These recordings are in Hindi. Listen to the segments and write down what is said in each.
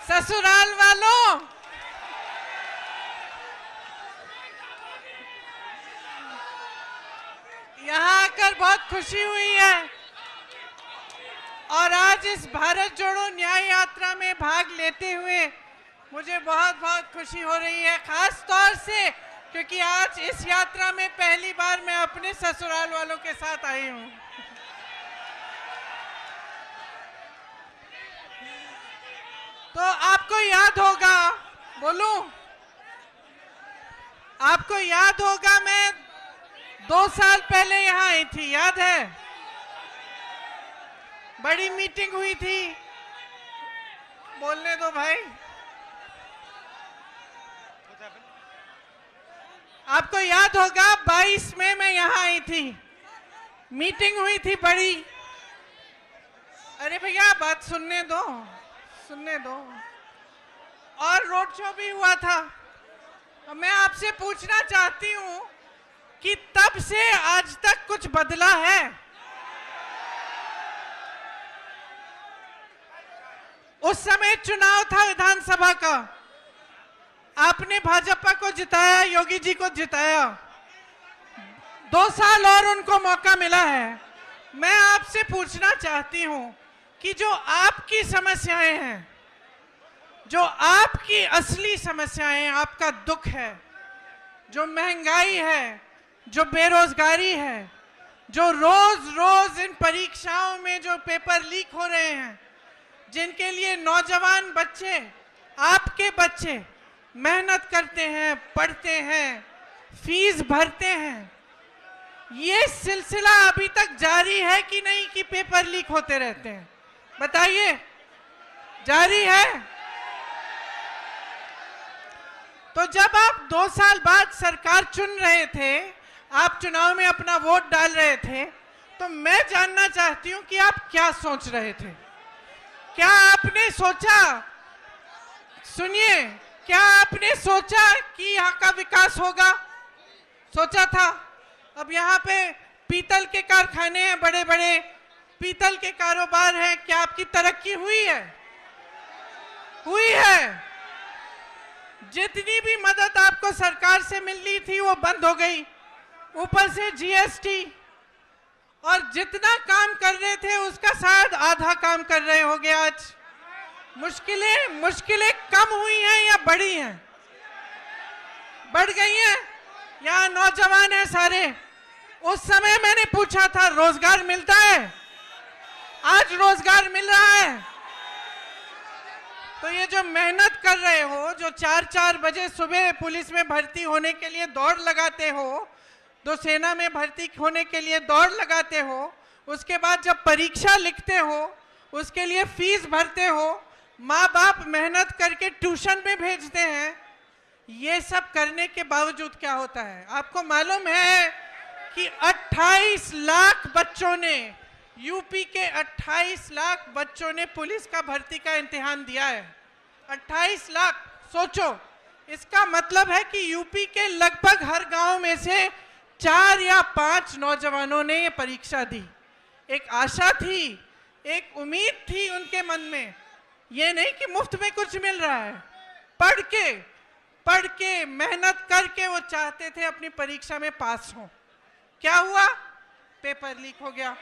ससुराल वालों, यहाँ आकर बहुत खुशी हुई है और आज इस भारत जोड़ो न्याय यात्रा में भाग लेते हुए मुझे बहुत बहुत खुशी हो रही है, खास तौर से क्योंकि आज इस यात्रा में पहली बार मैं अपने ससुराल वालों के साथ आई हूँ। तो आपको याद होगा, बोलूं, आपको याद होगा मैं 2 साल पहले यहाँ आई थी, याद है? बड़ी मीटिंग हुई थी, बोलने दो भाई। आपको याद होगा 22 में मैं यहाँ आई थी, मीटिंग हुई थी बड़ी। अरे भैया बात सुनने दो, सुनने दो। और रोड शो भी हुआ था। मैं आपसे पूछना चाहती हूँ कि तब से आज तक कुछ बदला है? उस समय चुनाव था विधानसभा का, आपने भाजपा को जिताया, योगी जी को जिताया, 2 साल और उनको मौका मिला है। मैं आपसे पूछना चाहती हूं कि जो आपकी समस्याएं हैं, जो आपकी असली समस्याएं हैं, आपका दुख है, जो महंगाई है, जो बेरोजगारी है, जो रोज रोज इन परीक्षाओं में जो पेपर लीक हो रहे हैं, जिनके लिए नौजवान बच्चे, आपके बच्चे मेहनत करते हैं, पढ़ते हैं, फीस भरते हैं, ये सिलसिला अभी तक जारी है कि नहीं कि पेपर लीक होते रहते हैं? बताइए, जारी है? तो जब आप 2 साल बाद सरकार चुन रहे थे, आप चुनाव में अपना वोट डाल रहे थे, तो मैं जानना चाहती हूं कि आप क्या सोच रहे थे? क्या आपने सोचा, सुनिए, क्या आपने सोचा कि यहाँ का विकास होगा? सोचा था? अब यहाँ पे पीतल के कारखाने हैं, बड़े बड़े पीतल के कारोबार हैं, क्या आपकी तरक्की हुई है? हुई है। जितनी भी मदद आपको सरकार से मिलनी थी वो बंद हो गई, ऊपर से जीएसटी, और जितना काम कर रहे थे उसका शायद आधा काम कर रहे होंगे आज। मुश्किलें कम हुई हैं या बढ़ी हैं? बढ़ गई हैं। यहाँ नौजवान हैं सारे, उस समय मैंने पूछा था रोजगार मिलता है? आज रोजगार मिल रहा है। तो ये जो मेहनत कर रहे हो, जो 4-4 बजे सुबह पुलिस में भर्ती होने के लिए दौड़ लगाते हो, तो सेना में भर्ती होने के लिए दौड़ लगाते हो, उसके बाद जब परीक्षा लिखते हो, उसके लिए फीस भरते हो, माँ बाप मेहनत करके ट्यूशन में भेजते हैं, ये सब करने के बावजूद क्या होता है? आपको मालूम है कि 28 लाख बच्चों ने, यूपी के 28 लाख बच्चों ने पुलिस का भर्ती का इम्तिहान दिया है। 28 लाख, सोचो, इसका मतलब है कि यूपी के लगभग हर गांव में से 4 या 5 नौजवानों ने ये परीक्षा दी। एक आशा थी, एक उम्मीद थी उनके मन में, ये नहीं कि मुफ्त में कुछ मिल रहा है। पढ़ के मेहनत करके वो चाहते थे अपनी परीक्षा में पास हो। क्या हुआ? पेपर लीक हो गया।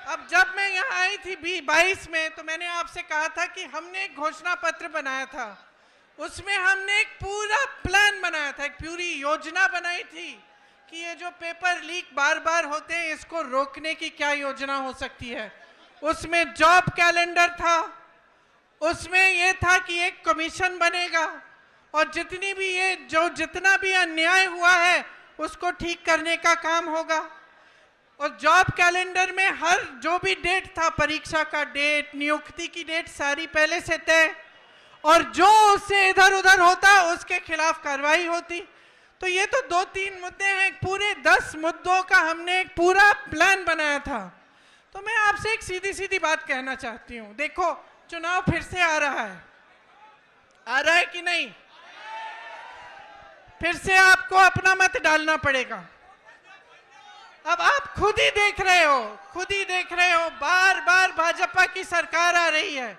अब जब मैं यहाँ आई थी 22 में, तो मैंने आपसे कहा था कि हमने एक घोषणा पत्र बनाया था, उसमें हमने एक पूरा प्लान बनाया था, एक पूरी योजना बनाई थी कि ये जो पेपर लीक बार बार होते हैं, इसको रोकने की क्या योजना हो सकती है। उसमें जॉब कैलेंडर था, उसमें ये था कि एक कमीशन बनेगा और जितना भी अन्याय हुआ है उसको ठीक करने का काम होगा। और जॉब कैलेंडर में हर जो भी डेट था, परीक्षा का डेट, नियुक्ति की डेट, सारी पहले से तय, और जो उससे इधर उधर होता उसके खिलाफ कार्रवाई होती। तो ये तो 2-3 मुद्दे हैं, पूरे 10 मुद्दों का हमने एक पूरा प्लान बनाया था। तो मैं आपसे एक सीधी सीधी बात कहना चाहती हूँ, देखो चुनाव फिर से आ रहा है कि नहीं? फिर से आपको अपना मत डालना पड़ेगा। अब आप खुद ही देख रहे हो, बार बार भाजपा की सरकार आ रही है,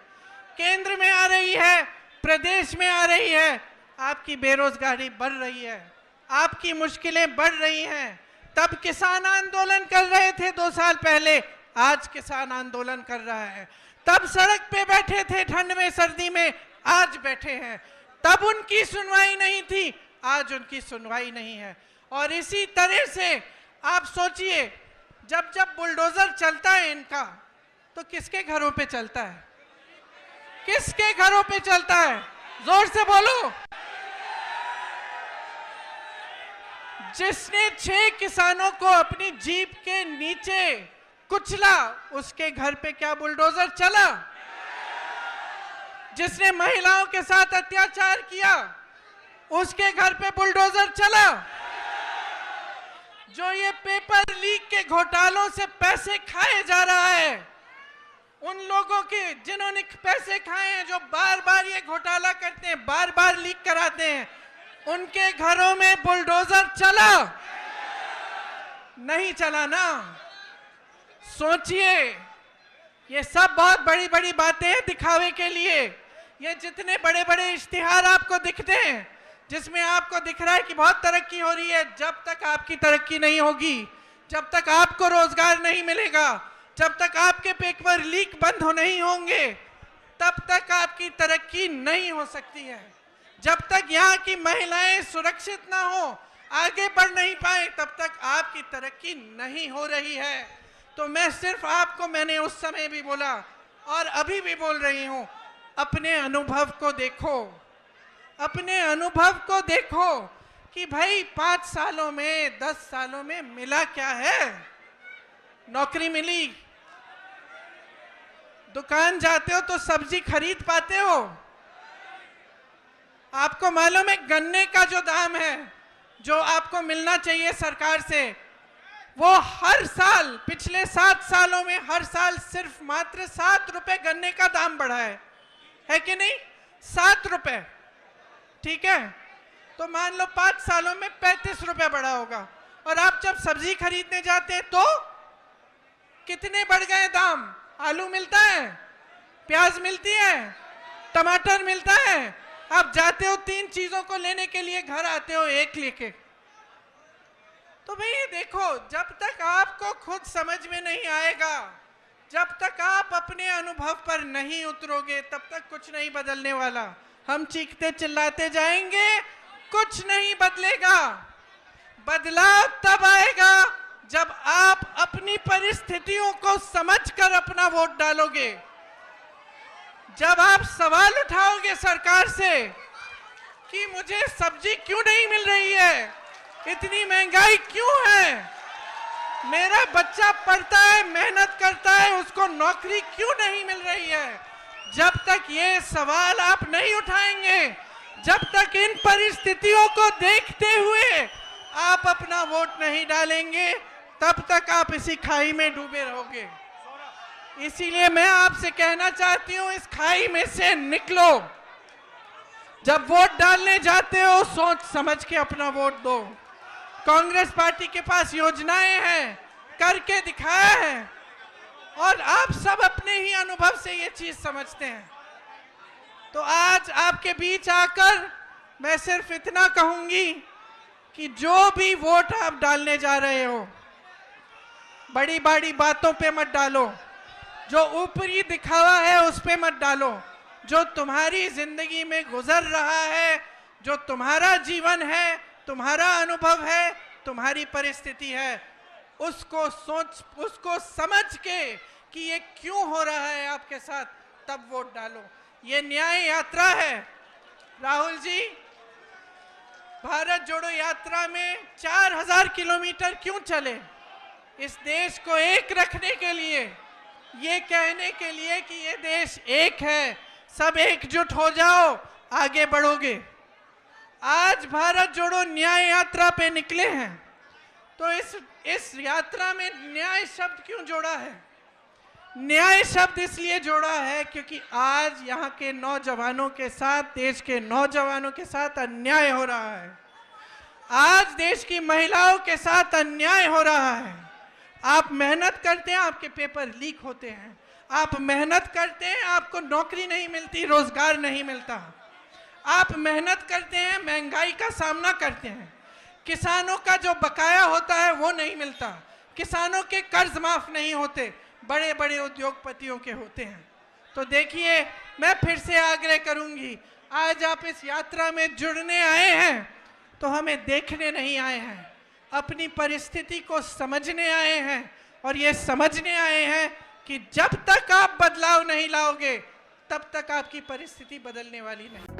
केंद्र में आ रही है, प्रदेश में आ रही है, आपकी बेरोजगारी बढ़ रही है, आपकी मुश्किलें बढ़ रही हैं। तब किसान आंदोलन कर रहे थे 2 साल पहले, आज किसान आंदोलन कर रहा है। तब सड़क पे बैठे थे ठंड में सर्दी में, आज बैठे हैं। तब उनकी सुनवाई नहीं थी, आज उनकी सुनवाई नहीं है। और इसी तरह से आप सोचिए, जब जब बुलडोजर चलता है इनका, तो किसके घरों पे चलता है? किसके घरों पे चलता है? जोर से बोलो। जिसने 6 किसानों को अपनी जीप के नीचे कुचला, उसके घर पे क्या बुलडोजर चला? जिसने महिलाओं के साथ अत्याचार किया, उसके घर पे बुलडोजर चला? जो ये पेपर लीक के घोटालों से पैसे खाए जा रहा है, उन लोगों के जिन्होंने पैसे खाए हैं, जो बार बार ये घोटाला करते हैं, बार बार लीक कराते हैं, उनके घरों में बुलडोजर चला? नहीं चला ना। सोचिए, ये सब बहुत बड़ी बड़ी बातें हैं दिखावे के लिए। ये जितने बड़े बड़े इश्तिहार आपको दिखते हैं, जिसमें आपको दिख रहा है कि बहुत तरक्की हो रही है, जब तक आपकी तरक्की नहीं होगी, जब तक आपको रोजगार नहीं मिलेगा, जब तक आपके पेपर लीक बंद हो नहीं होंगे, तब तक आपकी तरक्की नहीं हो सकती है। जब तक यहाँ की महिलाएं सुरक्षित ना हो, आगे बढ़ नहीं पाए, तब तक आपकी तरक्की नहीं हो रही है। तो मैं सिर्फ आपको, मैंने उस समय भी बोला और अभी भी बोल रही हूँ, अपने अनुभव को देखो, अपने अनुभव को देखो कि भाई 5 सालों में, 10 सालों में मिला क्या है? नौकरी मिली, दुकान जाते हो तो सब्जी खरीद पाते हो। आपको मालूम है गन्ने का जो दाम है, जो आपको मिलना चाहिए सरकार से, वो हर साल, पिछले 7 सालों में हर साल सिर्फ मात्र 7 रुपए गन्ने का दाम बढ़ा है कि नहीं? 7 रुपए, ठीक है? तो मान लो 5 सालों में 35 रुपए बढ़ा होगा। और आप जब सब्जी खरीदने जाते हैं तो कितने बढ़ गए दाम? आलू मिलता है, प्याज मिलती है, टमाटर मिलता है। आप जाते हो 3 चीजों को लेने के लिए, घर आते हो 1 लेके। तो भाई देखो, जब तक आपको खुद समझ में नहीं आएगा, जब तक आप अपने अनुभव पर नहीं उतरोगे, तब तक कुछ नहीं बदलने वाला। हम चीखते चिल्लाते जाएंगे, कुछ नहीं बदलेगा। बदलाव तब आएगा जब आप अपनी परिस्थितियों को समझकर अपना वोट डालोगे, जब आप सवाल उठाओगे सरकार से कि मुझे सब्जी क्यों नहीं मिल रही है, इतनी महंगाई क्यों है, मेरा बच्चा पढ़ता है, मेहनत करता है, उसको नौकरी क्यों नहीं मिल रही है। जब तक ये सवाल आप नहीं उठाएंगे, जब तक इन परिस्थितियों को देखते हुए आप अपना वोट नहीं डालेंगे, तब तक आप इसी खाई में डूबे रहोगे। इसीलिए मैं आपसे कहना चाहती हूं, इस खाई में से निकलो। जब वोट डालने जाते हो, सोच समझ के अपना वोट दो। कांग्रेस पार्टी के पास योजनाएं हैं, करके दिखाया है, और आप सब अपने ही अनुभव से ये चीज समझते हैं। तो आज आपके बीच आकर मैं सिर्फ इतना कहूंगी कि जो भी वोट आप डालने जा रहे हो, बड़ी बड़ी बातों पे मत डालो, जो ऊपरी दिखावा है उस पे मत डालो। जो तुम्हारी जिंदगी में गुजर रहा है, जो तुम्हारा जीवन है, तुम्हारा अनुभव है, तुम्हारी परिस्थिति है, उसको सोच, उसको समझ के कि ये क्यों हो रहा है आपके साथ, तब वोट डालो। ये न्याय यात्रा है। राहुल जी, भारत जोड़ो यात्रा में 4000 किलोमीटर क्यों चले? इस देश को एक रखने के लिए, ये कहने के लिए कि ये देश एक है, सब एकजुट हो जाओ, आगे बढ़ोगे। आज भारत जोड़ो न्याय यात्रा पे निकले हैं, तो इस यात्रा में न्याय शब्द क्यों जोड़ा है? न्याय शब्द इसलिए जोड़ा है क्योंकि आज यहाँ के नौजवानों के साथ, देश के नौजवानों के साथ अन्याय हो रहा है। आज देश की महिलाओं के साथ अन्याय हो रहा है। आप मेहनत करते हैं, आपके पेपर लीक होते हैं। आप मेहनत करते हैं, आपको नौकरी नहीं मिलती, रोजगार नहीं मिलता। आप मेहनत करते हैं, महंगाई का सामना करते हैं। किसानों का जो बकाया होता है वो नहीं मिलता, किसानों के कर्ज माफ नहीं होते, बड़े बड़े उद्योगपतियों के होते हैं। तो देखिए, मैं फिर से आग्रह करूंगी, आज आप इस यात्रा में जुड़ने आए हैं तो हमें देखने नहीं आए हैं, अपनी परिस्थिति को समझने आए हैं। और ये समझने आए हैं कि जब तक आप बदलाव नहीं लाओगे तब तक आपकी परिस्थिति बदलने वाली नहीं।